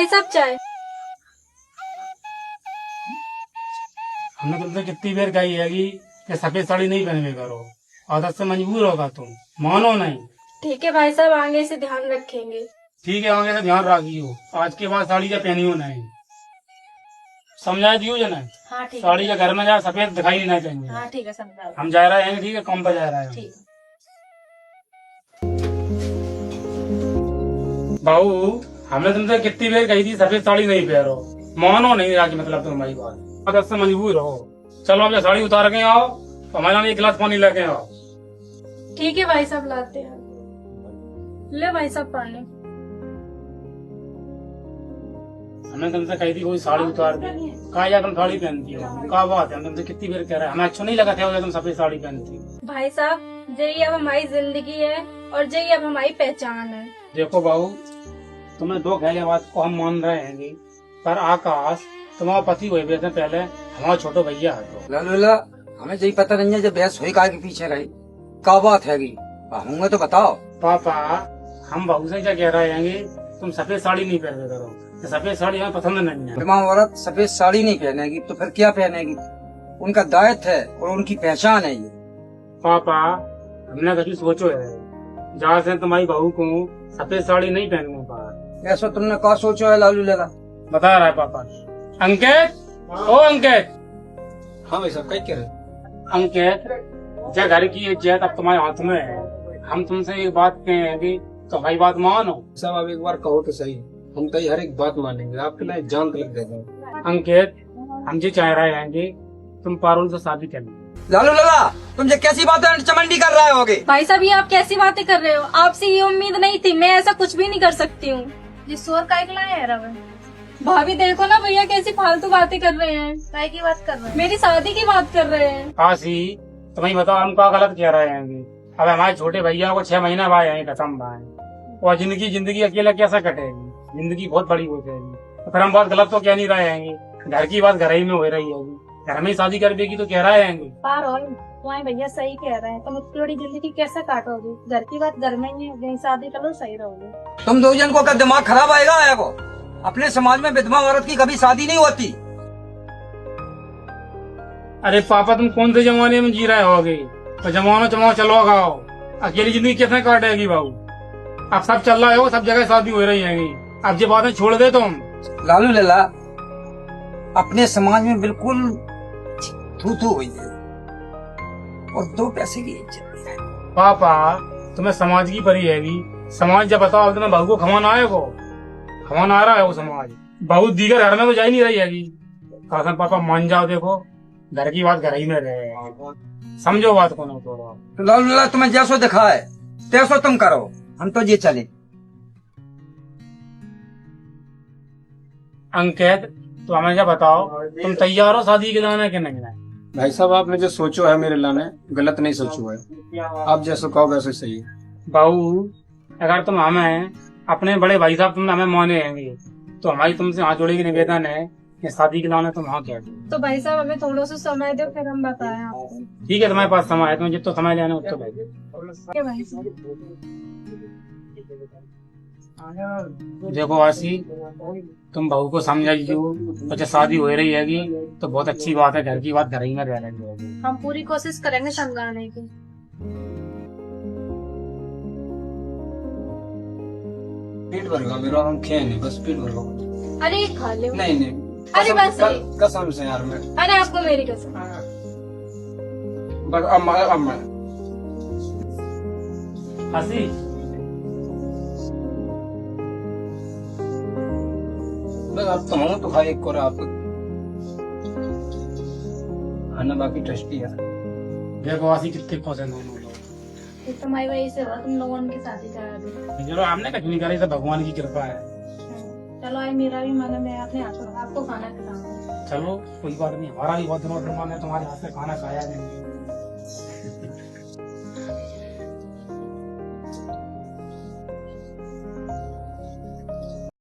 भाई साहब चाय। हमने तुमसे कितनी बार कही है कि सफेद साड़ी नहीं पहनवे करो, आदत से मजबूर होगा तुम, मानो नहीं। ठीक है भाई साहब, आगे से ध्यान रखेंगे। ठीक है, आगे से ध्यान रखियो, आज के बाद साड़ी या पहनियो नहीं, समझा दियो जना। हाँ ठीक साड़ी के घर में जा सफेद दिखाई नहीं चाहिए। हाँ ठीक है, समझा। हम जा रहे हैं, ठीक है, काम पर जा रहे हैं। ठीक। बाबू, हमने तुमसे कितनी बार कही थी सफेद साड़ी नहीं पहनो, मानो नहीं आगे, मतलब तुम्हारी बात, आदत से मजबूर हो। चलो अब साड़ी उतार के आओ, तो हमारे लिए एक गिलास पानी लेके आओ। ठीक है भाई साहब, लाते हैं। ले भाई साहब पानी। हमने तुमसे कही थी कोई साड़ी उतार दे, कहा या तुम साड़ी पहनती हो, क्या बात है, हम तुमसे कितनी बार कह रहे हैं, हमें अच्छा नहीं लगा था तुम सफेद साड़ी पहनती। भाई साहब, यही अब हमारी जिंदगी है और यही अब हमारी पहचान है। देखो बाबू, तुम्हें दो गहले बात को हम मान रहे हैं, पर आकाश तुम्हारा पति हुए से पहले हमारा छोटो भैया है। लालूला, हमें यही पता नहीं है जब बहस हुई कार के पीछे रही, क्या बात है? हमें तो बताओ। पापा, हम बहू से क्या कह रहे हैं, तुम सफेद साड़ी नहीं पहने करो, सफेद साड़ी हमें पसंद नहीं है। विधवा औरत सफेद साड़ी नहीं पहनेगी तो फिर क्या पहनेगी? उनका दायित्व है और उनकी पहचान है ये। पापा, हमने कभी सोचो है, जहाँ से तुम्हारी बहू को सफेद साड़ी नहीं पहनने पा। ऐसा तुमने क्या सोचो है लालू लाला? बता रहा है पापा। अंकित, ओ अंकित। हाँ भाई साहब, कह रहे? अंकित, जब घर की इज्जत अब तुम्हारे हाथ में है, हम तुमसे एक बात कहें कि तुम्हारी बात मानो। साहब आप एक बार कहो तो सही, हम तो हर एक बात मानेंगे, आपके लिए जान तक दे देंगे। अंकित, हम ये चाह रहे हैं कि तुम पारुल से शादी कर लो। लालू लाला, तुम ये कैसी बातें चमंडी कर रहे होगे? भाई साहब, ये आप कैसी बातें कर रहे हो? आपसे ये उम्मीद नहीं थी, मैं ऐसा कुछ भी नहीं कर सकती हूँ। ये शोर काय के लाए है? भाभी देखो ना, भैया कैसी फालतू बातें कर रहे हैं। काय की बात कर रहे हैं? मेरी शादी की बात कर रहे हैं। आशी, तुम्हें बताओ हम क्या गलत कह रहे हैं। अब हमारे छोटे भैया को 6 महीना बाद आए खत्म भाई, और जिंदगी अकेला कैसा कटेगी? जिंदगी बहुत बड़ी हो जाएगी। तो फिर हम बात गलत तो कह नहीं रहे हैं, घर की बात घर ही में हो रही है, घर में शादी कर देगी तो कह रहे हैं। तुम्हारे भैया सही कह रहे हैं, तुम इतनी बड़ी जिंदगी कैसे काटोगे? घर की बात घर में ही है, यहीं शादी कर लो, सही रहोगे। तुम दो जन को का दिमाग खराब आएगा आया को? अपने समाज में विधवा औरत की कभी शादी नहीं होती। अरे पापा, तुम कौन से जमाने में जी रहे होगे? तो जमाना चलो गाओ, अकेली जिंदगी कैसे काटेगी बाबू? अब सब चल रहा है, सब जगह शादी हो रही है, अब ये बातें छोड़ दे तुम। लालू लाला, अपने समाज में बिल्कुल थू हुई है और 2 पैसे की इज्जत नहीं है। पापा, तुम्हें समाज की परी हैगी, समाज जब बताओ, अब तुम्हें बहू को खवाना आए को खवाना आ रहा है वो समाज, बहू दीगर घर में तो जा ही नहीं रही हैगी। कासन पापा मान जाओ, देखो घर की बात घर ही में रहे, समझो बात को। तो लालू लाला, तुम्हें जैसो दिखा है तैसो तुम करो, हम तो ये चले। अंकित, तो हमें क्या बताओ, तुम तैयार हो शादी के लाने के नहीं? भाई साहब, आपने जो सोचो है मेरे लाने, गलत नहीं सोचो है, आप जैसे कहो वैसे सही है। बहू, अगर तुम हमें अपने बड़े भाई साहब तुम हमें माने हैं, तो हमारी तुमसे हाथ जोड़े की निवेदन है कि शादी के लाने तुम हाँ कह दो। तो भाई साहब, हमें थोड़ा सा समय दो, फिर हम बताएं आपको। ठीक है, तुम्हारे पास समय है, तुम्हें जितना समय लेना उतना ले। ठीक है भाई साहब। देखो आशी, तुम बहू को समझाइयो, तो जब शादी हो रही हैगी तो बहुत अच्छी बात है, घर की बात घर ही में रह रही। हम पूरी कोशिश करेंगे समझाने की। पेट भर गया मेरा, हम खे नहीं, बस पेट भर गया। अरे खा ले। नहीं, अरे बस कसम से यार, मैं अरे आपको मेरी कसम। बस अब मैं आशी, बस अब तुम तो खाई एक आप खाना, बाकी ट्रस्टी है। देखो आशी कितने खुश है दोनों लोग। एक तो माई वही से हुआ, तुम लोगों की शादी करा दी। चलो, हमने कुछ नहीं करी, तो भगवान की कृपा है। चलो आज मेरा भी मन है, मैं अपने हाथों आपको खाना खिलाऊंगा। चलो कोई बात नहीं, हमारा भी बहुत दिनों से मन है तुम्हारे हाथ से खाना खाया नहीं।